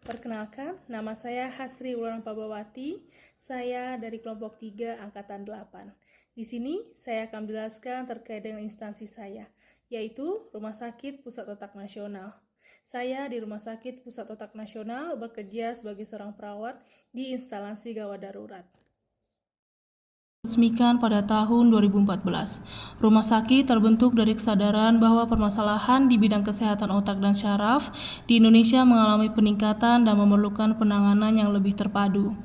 Perkenalkan, nama saya Hasri Wulan Pabawati. Saya dari kelompok 3 angkatan 8. Di sini saya akan menjelaskan terkait dengan instansi saya, yaitu Rumah Sakit Pusat Otak Nasional. Saya di Rumah Sakit Pusat Otak Nasional bekerja sebagai seorang perawat di instalasi gawat darurat. Resmikan pada tahun 2014. Rumah sakit terbentuk dari kesadaran bahwa permasalahan di bidang kesehatan otak dan syaraf di Indonesia mengalami peningkatan dan memerlukan penanganan yang lebih terpadu.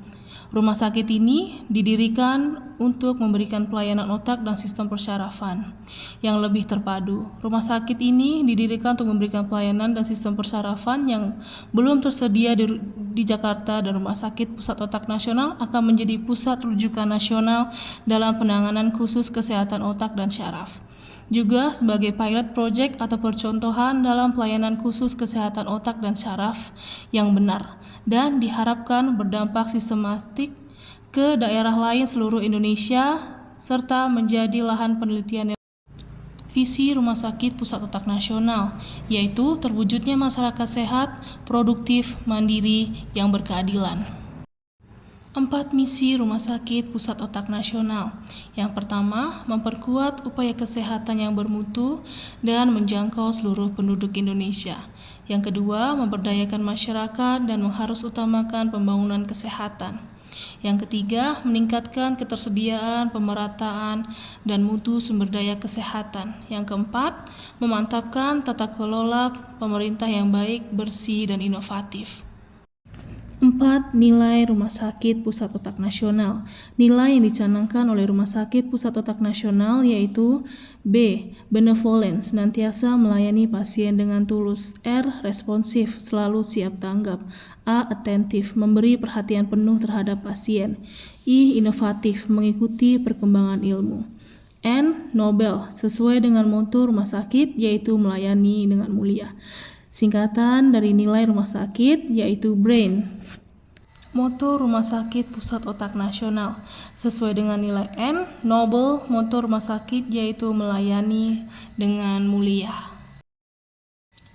Rumah sakit ini didirikan untuk memberikan pelayanan otak dan sistem persyarafan yang lebih terpadu. Rumah sakit ini didirikan untuk memberikan pelayanan dan sistem persyarafan yang belum tersedia di Jakarta, dan Rumah Sakit Pusat Otak Nasional akan menjadi pusat rujukan nasional dalam penanganan khusus kesehatan otak dan syaraf. Juga sebagai pilot project atau percontohan dalam pelayanan khusus kesehatan otak dan syaraf yang benar dan diharapkan berdampak sistematik ke daerah lain seluruh Indonesia serta menjadi lahan penelitian. Visi Rumah Sakit Pusat Otak Nasional yaitu terwujudnya masyarakat sehat, produktif, mandiri, yang berkeadilan. 4 misi Rumah Sakit Pusat Otak Nasional. Yang pertama, memperkuat upaya kesehatan yang bermutu dan menjangkau seluruh penduduk Indonesia. Yang kedua, memberdayakan masyarakat dan mengharusutamakan pembangunan kesehatan. Yang ketiga, meningkatkan ketersediaan, pemerataan, dan mutu sumber daya kesehatan. Yang keempat, memantapkan tata kelola pemerintah yang baik, bersih, dan inovatif. 4. Nilai Rumah Sakit Pusat Otak Nasional. Nilai yang dicanangkan oleh Rumah Sakit Pusat Otak Nasional yaitu B. Benevolent, senantiasa melayani pasien dengan tulus. R. Responsif, selalu siap tanggap. A. Atentif, memberi perhatian penuh terhadap pasien. I. Inovatif, mengikuti perkembangan ilmu. N. Nobel, sesuai dengan motto rumah sakit yaitu melayani dengan mulia. Singkatan dari nilai rumah sakit yaitu BRAIN. Motto Rumah Sakit Pusat Otak Nasional sesuai dengan nilai N. Noble, motto rumah sakit yaitu melayani dengan mulia.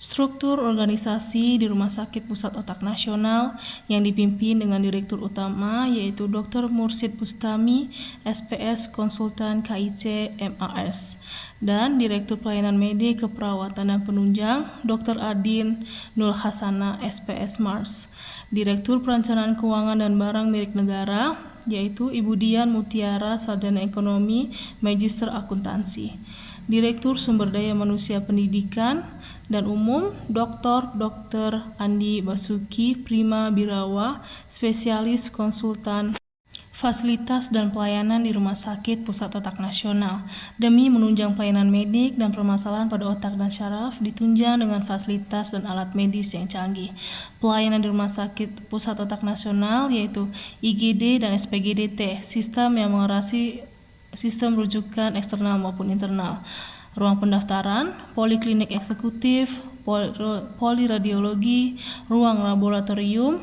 Struktur organisasi di Rumah Sakit Pusat Otak Nasional yang dipimpin dengan Direktur Utama yaitu Dr. Mursid Bustami, SPS Konsultan KIC MAS, dan Direktur Pelayanan Medik Keperawatan dan Penunjang Dr. Adin Nul Hasana, SPS Mars. Direktur Perencanaan Keuangan dan Barang Milik Negara yaitu Ibu Dian Mutiara, Sarjana Ekonomi, Magister Akuntansi. Direktur Sumber Daya Manusia Pendidikan dan Umum Dr. Andi Basuki Prima Birawa, spesialis konsultan fasilitas dan pelayanan di Rumah Sakit Pusat Otak Nasional. Demi menunjang pelayanan medik dan permasalahan pada otak dan syaraf ditunjang dengan fasilitas dan alat medis yang canggih. Pelayanan di Rumah Sakit Pusat Otak Nasional yaitu IGD dan SPGDT, sistem yang mengerasi sistem rujukan eksternal maupun internal. Ruang pendaftaran, poliklinik eksekutif, poliradiologi, ruang laboratorium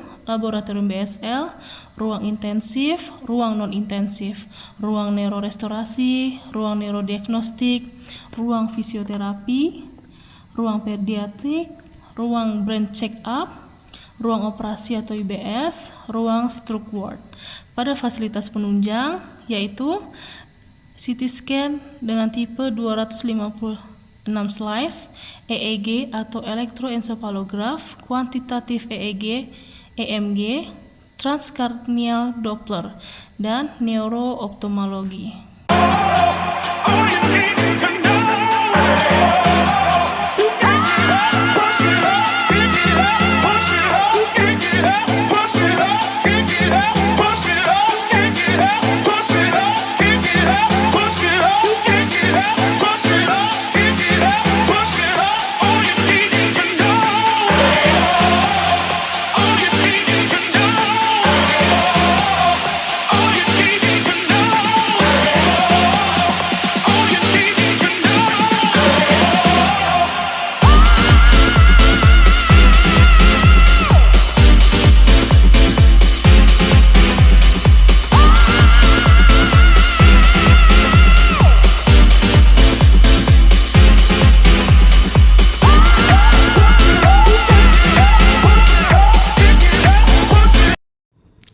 BSL, ruang intensif, ruang non-intensif, ruang neurorestorasi, ruang neurodiagnostik, ruang fisioterapi, ruang pediatrik, ruang brain check-up, ruang operasi atau IBS, ruang stroke ward. Pada fasilitas penunjang yaitu CT scan dengan tipe 256 slice, EEG atau elektroencephalograph, kuantitatif EEG, EMG, transcranial Doppler, dan neuroophthalmologi.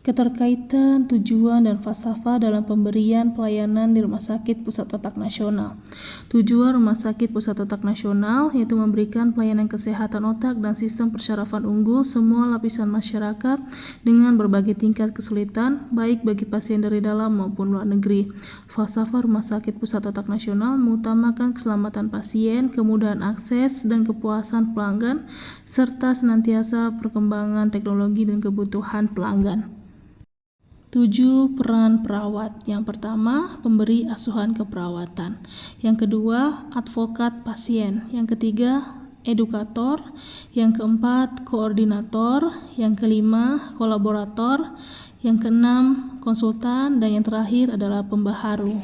Keterkaitan, tujuan, dan falsafah dalam pemberian pelayanan di Rumah Sakit Pusat Otak Nasional. Tujuan Rumah Sakit Pusat Otak Nasional yaitu memberikan pelayanan kesehatan otak dan sistem persyarafan unggul semua lapisan masyarakat dengan berbagai tingkat kesulitan, baik bagi pasien dari dalam maupun luar negeri. Falsafah Rumah Sakit Pusat Otak Nasional mengutamakan keselamatan pasien, kemudahan akses, dan kepuasan pelanggan, serta senantiasa perkembangan teknologi dan kebutuhan pelanggan. 7. Peran perawat. Yang pertama, pemberi asuhan keperawatan. Yang kedua, advokat pasien. Yang ketiga, edukator. Yang keempat, koordinator. Yang kelima, kolaborator. Yang keenam, konsultan. Dan yang terakhir adalah pembaharu.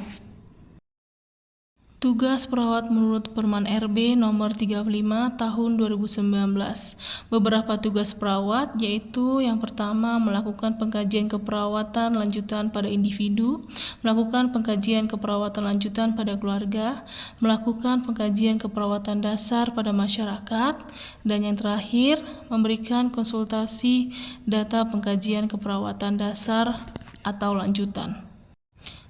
Tugas perawat menurut Perman RB nomor 35 tahun 2019. Beberapa tugas perawat yaitu yang pertama melakukan pengkajian keperawatan lanjutan pada individu, melakukan pengkajian keperawatan lanjutan pada keluarga, melakukan pengkajian keperawatan dasar pada masyarakat, dan yang terakhir memberikan konsultasi data pengkajian keperawatan dasar atau lanjutan.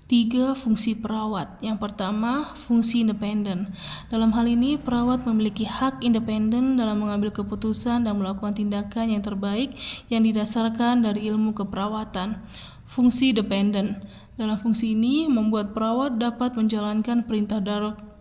3. Fungsi perawat. Yang pertama, fungsi independen. Dalam hal ini, perawat memiliki hak independen dalam mengambil keputusan dan melakukan tindakan yang terbaik yang didasarkan dari ilmu keperawatan. Fungsi dependen. Dalam fungsi ini, membuat perawat dapat menjalankan perintah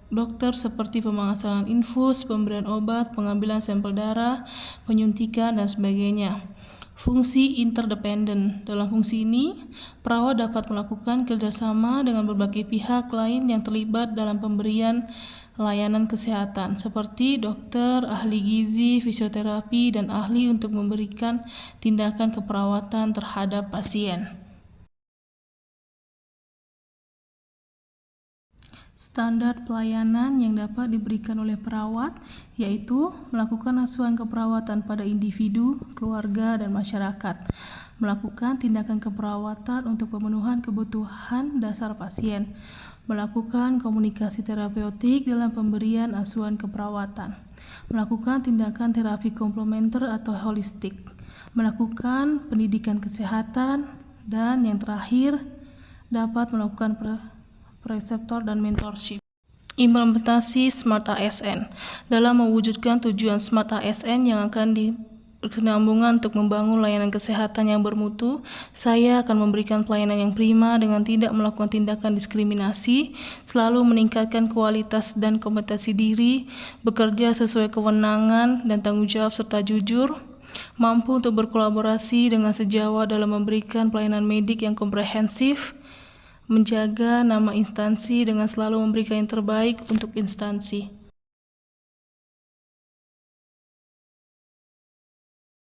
dokter seperti pemasangan infus, pemberian obat, pengambilan sampel darah, penyuntikan, dan sebagainya. Fungsi interdependen. Dalam fungsi ini, perawat dapat melakukan kerjasama dengan berbagai pihak lain yang terlibat dalam pemberian layanan kesehatan, seperti dokter, ahli gizi, fisioterapi, dan ahli untuk memberikan tindakan keperawatan terhadap pasien. Standar pelayanan yang dapat diberikan oleh perawat yaitu melakukan asuhan keperawatan pada individu, keluarga, dan masyarakat, melakukan tindakan keperawatan untuk pemenuhan kebutuhan dasar pasien, melakukan komunikasi terapeutik dalam pemberian asuhan keperawatan, melakukan tindakan terapi komplementer atau holistik, melakukan pendidikan kesehatan, dan yang terakhir dapat melakukan preseptor dan mentorship. Implementasi Smart ASN. Dalam mewujudkan tujuan Smart ASN yang akan berkesinambungan untuk membangun layanan kesehatan yang bermutu, saya akan memberikan pelayanan yang prima dengan tidak melakukan tindakan diskriminasi, selalu meningkatkan kualitas dan kompetensi diri, bekerja sesuai kewenangan dan tanggung jawab serta jujur, mampu untuk berkolaborasi dengan sejawat dalam memberikan pelayanan medik yang komprehensif, menjaga nama instansi dengan selalu memberikan yang terbaik untuk instansi.